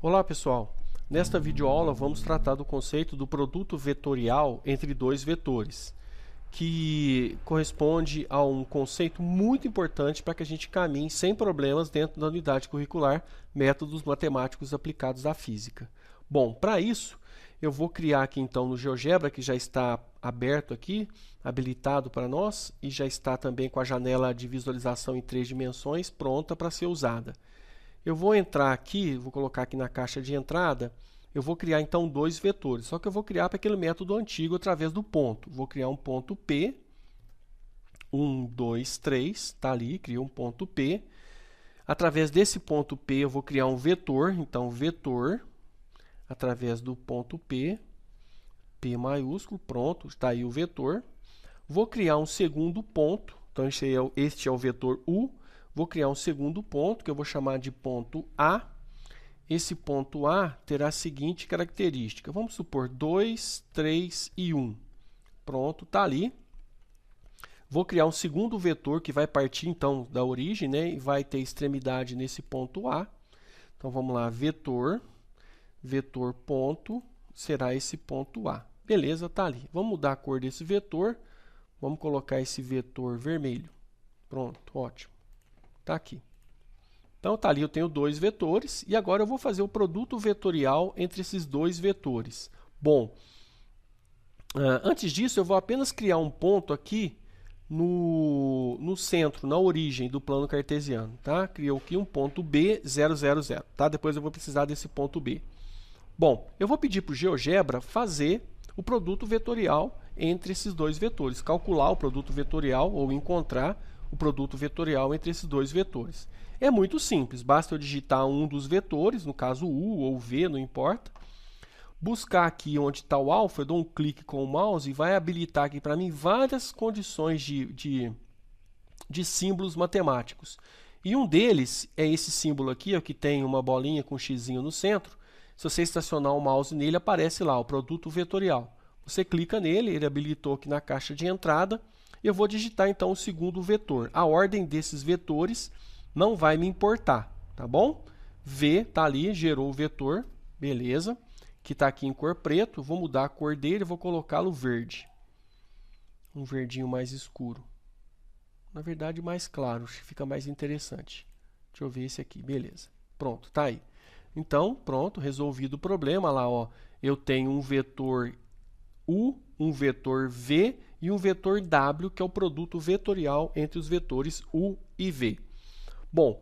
Olá pessoal, nesta videoaula vamos tratar do conceito do produto vetorial entre dois vetores, que corresponde a um conceito muito importante para que a gente caminhe sem problemas dentro da unidade curricular Métodos Matemáticos Aplicados à Física. Bom, para isso eu vou criar aqui então no GeoGebra, que já está aberto aqui, habilitado para nós, e já está também com a janela de visualização em 3 dimensões pronta para ser usada. Eu vou entrar aqui, vou colocar aqui na caixa de entrada, eu vou criar então dois vetores, só que eu vou criar para aquele método antigo através do ponto. Vou criar um ponto P, 1, 2, 3, está ali, cria um ponto P. Através desse ponto P eu vou criar um vetor, então vetor, através do ponto P, P maiúsculo, pronto, está aí o vetor. Vou criar um segundo ponto, então este é o vetor U. Vou criar um segundo ponto, que eu vou chamar de ponto A. Esse ponto A terá a seguinte característica. Vamos supor 2, 3 e 1. Pronto, está ali. Vou criar um segundo vetor que vai partir então da origem, né, e vai ter extremidade nesse ponto A. Então vamos lá, vetor ponto, será esse ponto A. Beleza, está ali. Vamos mudar a cor desse vetor. Vamos colocar esse vetor vermelho. Pronto, ótimo. Está aqui. Então, está ali, eu tenho dois vetores, e agora eu vou fazer o produto vetorial entre esses dois vetores. Bom, antes disso, eu vou apenas criar um ponto aqui no centro, na origem do plano cartesiano. Tá? Criou aqui um ponto B, 0, 0, 0. Tá? Depois eu vou precisar desse ponto B. Bom, eu vou pedir para o GeoGebra fazer o produto vetorial entre esses dois vetores, calcular o produto vetorial ou encontrar o produto vetorial entre esses dois vetores. É muito simples, basta eu digitar um dos vetores, no caso U ou V, não importa. Buscar aqui onde está o alfa, eu dou um clique com o mouse e vai habilitar aqui para mim várias condições de símbolos matemáticos. E um deles é esse símbolo aqui, ó, que tem uma bolinha com um xizinho no centro. Se você estacionar o mouse nele, aparece lá o produto vetorial. Você clica nele, ele habilitou aqui na caixa de entrada. Eu vou digitar então o segundo vetor. A ordem desses vetores não vai me importar, tá bom? V está ali, gerou o vetor, beleza. Que está aqui em cor preto, vou mudar a cor dele, vou colocá-lo verde. Um verdinho mais escuro. Na verdade, mais claro, fica mais interessante. Deixa eu ver esse aqui, beleza. Pronto, está aí. Então, pronto, resolvido o problema. Lá, ó, eu tenho um vetor U, um vetor V e um vetor W, que é o produto vetorial entre os vetores U e V. Bom,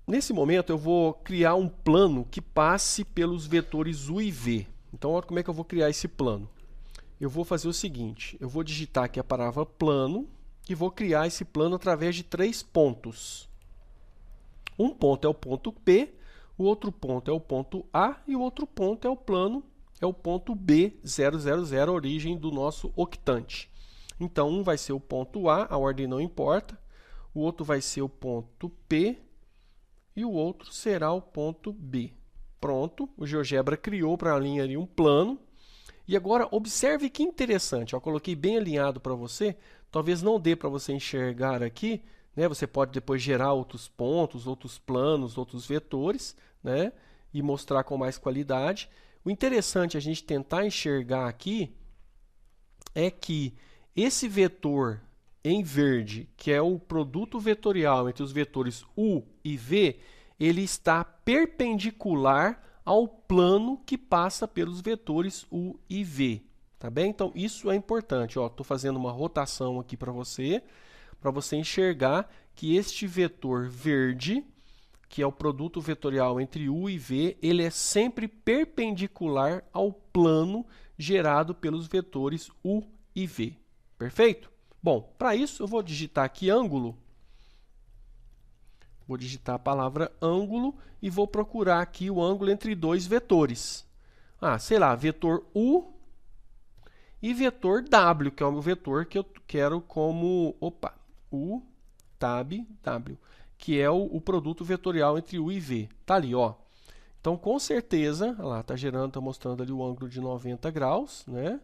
nesse momento eu vou criar um plano que passe pelos vetores U e V. Então, olha como é que eu vou criar esse plano. Eu vou fazer o seguinte, eu vou digitar aqui a palavra plano e vou criar esse plano através de 3 pontos. Um ponto é o ponto P, o outro ponto é o ponto A e o outro ponto é o plano, é o ponto B, 0, 0, 0, a origem do nosso octante. Então, um vai ser o ponto A, a ordem não importa, o outro vai ser o ponto P e o outro será o ponto B. Pronto, o GeoGebra criou para a linha ali um plano. E agora, observe que interessante, eu coloquei bem alinhado para você, talvez não dê para você enxergar aqui, né? Você pode depois gerar outros pontos, outros planos, outros vetores, né? E mostrar com mais qualidade. O interessante a gente tentar enxergar aqui é que esse vetor em verde, que é o produto vetorial entre os vetores U e V, ele está perpendicular ao plano que passa pelos vetores U e V. Tá bem? Então, isso é importante. Estou fazendo uma rotação aqui para você enxergar que este vetor verde, que é o produto vetorial entre U e V, ele é sempre perpendicular ao plano gerado pelos vetores U e V. Perfeito? Bom, para isso eu vou digitar aqui ângulo. Vou digitar a palavra ângulo e vou procurar aqui o ângulo entre dois vetores. Sei lá, vetor U e vetor W, que é o vetor que eu quero como U, tab, W, que é o produto vetorial entre U e V. Está ali, ó. Então, com certeza, lá está gerando, está mostrando ali o ângulo de 90 graus, né?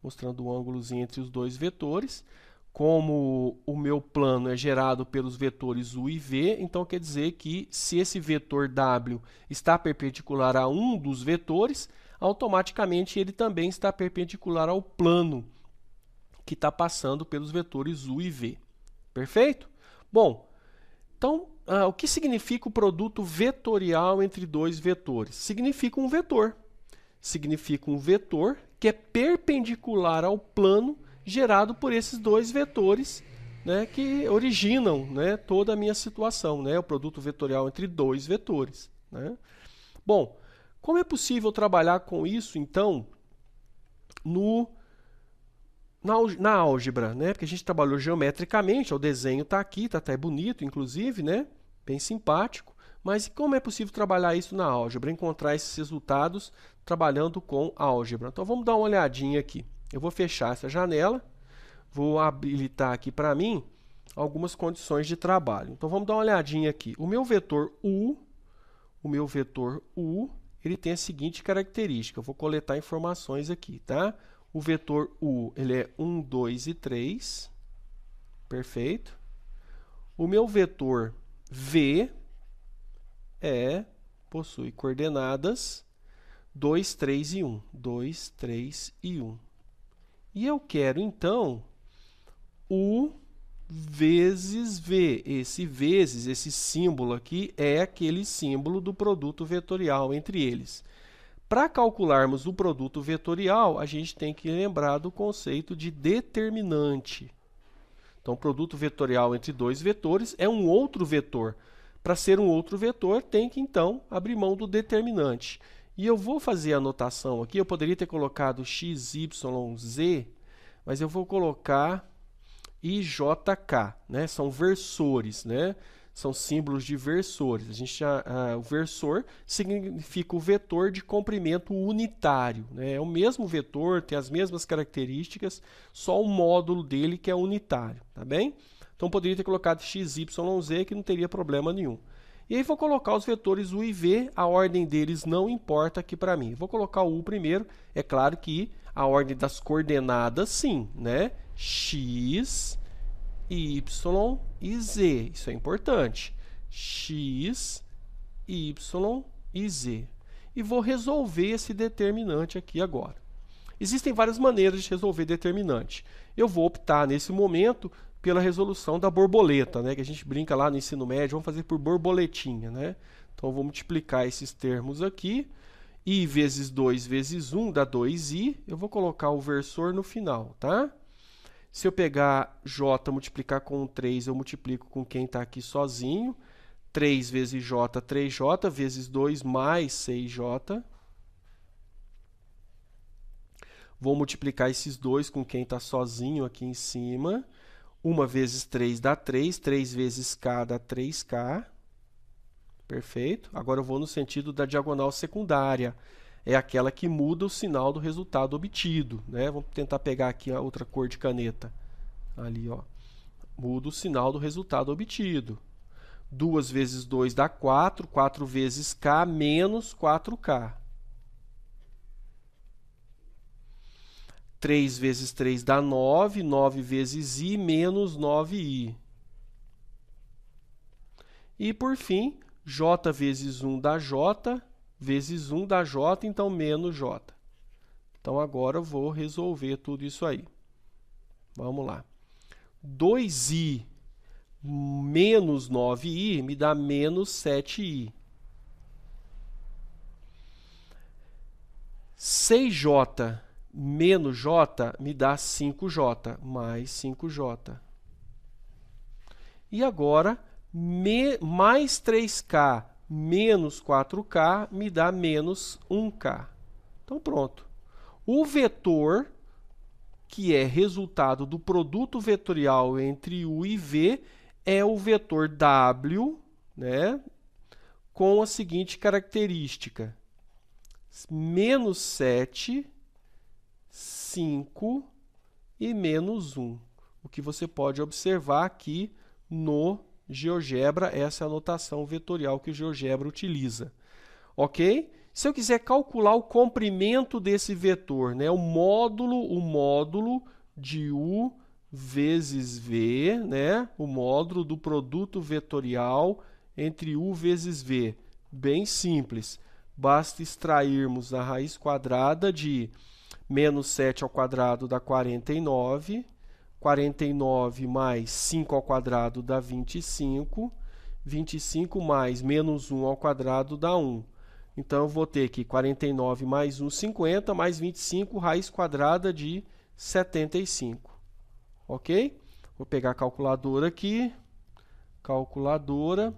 Mostrando o ângulozinho entre os dois vetores. como o meu plano é gerado pelos vetores u e v, então quer dizer que se esse vetor w está perpendicular a um dos vetores, automaticamente ele também está perpendicular ao plano que está passando pelos vetores u e v. Perfeito? Bom, então, o que significa o produto vetorial entre dois vetores? Significa um vetor. Significa um vetor que é perpendicular ao plano gerado por esses dois vetores, né, que originam, né, toda a minha situação, né, o produto vetorial entre dois vetores. Né? Bom, como é possível trabalhar com isso, então, na álgebra, né? Porque a gente trabalhou geometricamente, o desenho está aqui, está até bonito, inclusive, né? Bem simpático. Mas como é possível trabalhar isso na álgebra? Encontrar esses resultados trabalhando com álgebra. Então vamos dar uma olhadinha aqui. Eu vou fechar essa janela, vou habilitar aqui para mim algumas condições de trabalho. Então vamos dar uma olhadinha aqui. O meu vetor u, ele tem a seguinte característica. Eu vou coletar informações aqui, tá? O vetor u, ele é 1, 2 e 3. Perfeito. O meu vetor v possui coordenadas 2, 3 e 1. 2, 3 e 1. E eu quero, então, u vezes v. Esse símbolo aqui, é aquele símbolo do produto vetorial entre eles. Para calcularmos o produto vetorial, a gente tem que lembrar do conceito de determinante. Então, o produto vetorial entre dois vetores é um outro vetor. Para ser um outro vetor, tem que, então, abrir mão do determinante. E eu vou fazer a anotação aqui, eu poderia ter colocado x, y, z, mas eu vou colocar IJK, né? São versores, né? São símbolos de versores. O versor significa o vetor de comprimento unitário, né? É o mesmo vetor, tem as mesmas características, só o módulo dele que é unitário, tá bem? Então, poderia ter colocado x, y, z, que não teria problema nenhum. E aí vou colocar os vetores u e v, a ordem deles não importa aqui para mim. Vou colocar o u primeiro, é claro que a ordem das coordenadas sim, né? X, y e z, isso é importante. X, y e z. E vou resolver esse determinante aqui agora. Existem várias maneiras de resolver determinante. Eu vou optar nesse momento pela resolução da borboleta, né? Que a gente brinca lá no ensino médio, vamos fazer por borboletinha, né? Então, eu vou multiplicar esses termos aqui. I vezes 2 vezes 1 dá 2i. Eu vou colocar o versor no final, tá? Se eu pegar j multiplicar com 3, eu multiplico com quem está aqui sozinho. 3 vezes j, 3j, vezes 2 mais 6j. Vou multiplicar esses dois com quem está sozinho aqui em cima. 1 vezes 3 dá 3, 3 vezes k dá 3k. Perfeito? Agora eu vou no sentido da diagonal secundária. É aquela que muda o sinal do resultado obtido, né? Vamos tentar pegar aqui a outra cor de caneta. Ali, ó. Muda o sinal do resultado obtido. 2 vezes 2 dá 4, 4 vezes k menos 4k. 3 vezes 3 dá 9, 9 vezes i menos 9i. E, por fim, j vezes 1 dá j, vezes 1 dá j, então menos j. Então, agora eu vou resolver tudo isso aí. Vamos lá. 2i menos 9i me dá menos 7i. 6j menos j me dá 5j, mais 5j. E agora, mais 3k menos 4k me dá menos 1k. Então, pronto. O vetor, que é resultado do produto vetorial entre u e v, é o vetor w, né, com a seguinte característica. Menos 7, 5 e menos 1. O que você pode observar aqui no GeoGebra, essa é a notação vetorial que o GeoGebra utiliza. Ok? Se eu quiser calcular o comprimento desse vetor, né, o módulo de u vezes V, né? O módulo do produto vetorial entre U vezes V. Bem simples. Basta extrairmos a raiz quadrada de menos 7 ao quadrado dá 49. 49 mais 5 ao quadrado dá 25. 25 mais menos 1 ao quadrado dá 1. Então, eu vou ter aqui 49 mais 1, 50, mais 25, raiz quadrada de 75. Ok? Vou pegar a calculadora aqui. Calculadora.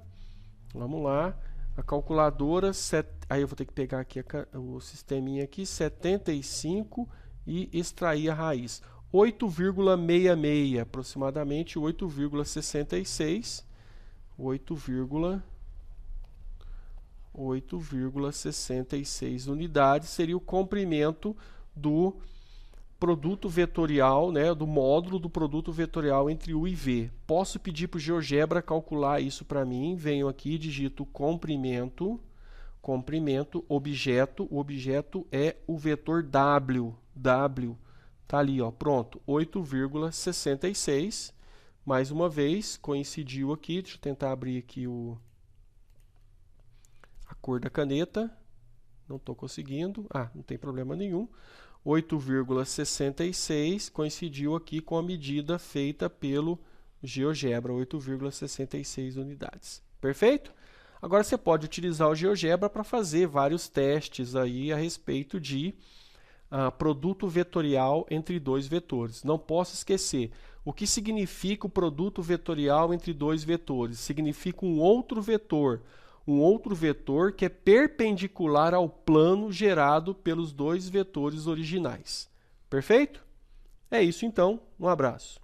Vamos lá. A calculadora, aí eu vou ter que pegar aqui o sisteminha aqui, 75 e extrair a raiz. 8,66, aproximadamente 8,66. 8,66 unidades seria o comprimento do produto vetorial, né, do módulo do produto vetorial entre U e V. Posso pedir para o GeoGebra calcular isso para mim. Venho aqui, digito comprimento, objeto. O objeto é o vetor W. Tá ali, ó, pronto. 8,66. Mais uma vez, coincidiu aqui. Deixa eu tentar abrir aqui a cor da caneta. Não estou conseguindo. Não tem problema nenhum. 8,66 coincidiu aqui com a medida feita pelo GeoGebra, 8,66 unidades. Perfeito? Agora você pode utilizar o GeoGebra para fazer vários testes aí a respeito de produto vetorial entre dois vetores. Não posso esquecer, o que significa o produto vetorial entre dois vetores? Significa um outro vetor que é perpendicular ao plano gerado pelos dois vetores originais. Perfeito? É isso então, um abraço.